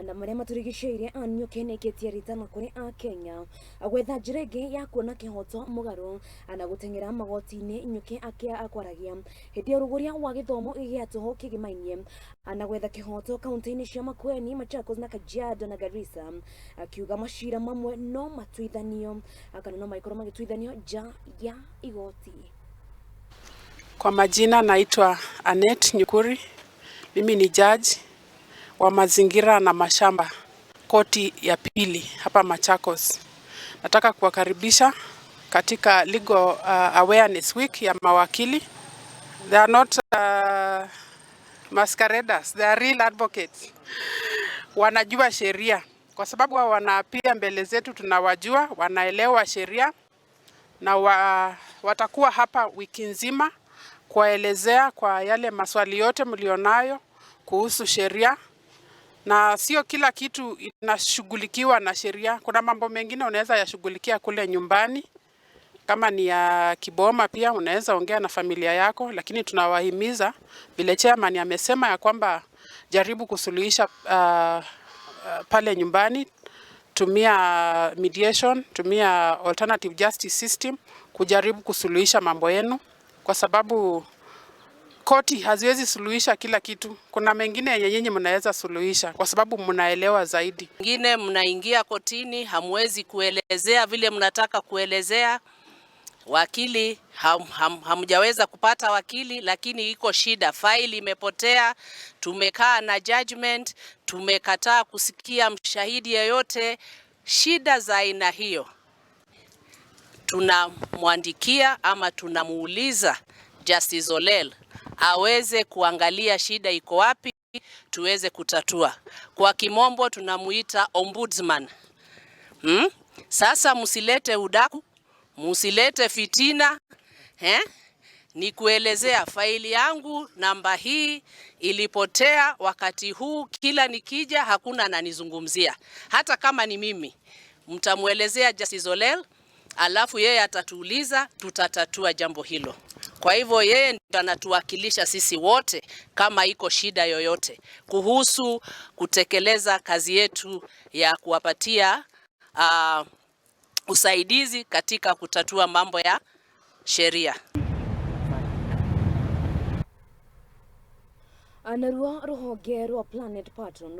na maria maturigicĩirie Anyuki nĩkĩtie ritana kũrĩ Akenya gwetha njĩra ĩngĩ ya kuona kĩhoto mũgarũ na gũteng'era magoti-inĩ. Nyuki akwaragia hĩndĩ ya ũrugũria wa gĩthomo gĩa tũhũ kĩgĩmainie na gwetha kĩhoto kaunti-inĩ cia Makueni, Machakos na Kajiado na Garissa, akiuga macira mamwe no matuithanio kana no maikorwo magĩtuithanio nja ya igoti. Kwa majina naitwa Annette Nyukuri. Mimi ni judge wa mazingira na mashamba koti ya pili hapa Machakos. Nataka kuwakaribisha katika Legal Awareness Week ya mawakili. They are not masqueraders, they are real advocates. Wanajua sheria kwa sababu wanaapia mbele zetu, tunawajua, wanaelewa sheria na watakuwa hapa wiki nzima kuwaelezea kwa yale maswali yote mlionayo kuhusu sheria. Na sio kila kitu inashughulikiwa na sheria. Kuna mambo mengine unaweza yashughulikia kule nyumbani. Kama ni ya kiboma pia unaweza ongea na familia yako, lakini tunawahimiza vile chairman amesema ya kwamba jaribu kusuluhisha pale nyumbani, tumia mediation, tumia alternative justice system kujaribu kusuluhisha mambo yenu, kwa sababu koti haziwezi suluhisha kila kitu. Kuna mengine yenye nyinyi mnaweza suluhisha kwa sababu mnaelewa zaidi. Wengine mnaingia kotini hamwezi kuelezea vile mnataka kuelezea. Wakili hamjaweza kupata wakili, lakini iko shida, faili imepotea, tumekaa na judgment, tumekataa kusikia mshahidi yeyote. Shida za aina hiyo tunamwandikia ama tunamuuliza Justice Olel aweze kuangalia shida iko wapi, tuweze kutatua. Kwa kimombo tunamuita ombudsman. Sasa msilete udaku, msilete fitina. Ni kuelezea faili yangu namba hii ilipotea wakati huu, kila nikija hakuna ananizungumzia. Hata kama ni mimi, mtamuelezea Justice Olel, alafu yeye atatuuliza, tutatatua jambo hilo. Kwa hivyo yeye ndiye anatuwakilisha sisi wote kama iko shida yoyote kuhusu kutekeleza kazi yetu ya kuwapatia usaidizi katika kutatua mambo ya sheria. Anarua ruhonge rwa Planet Patron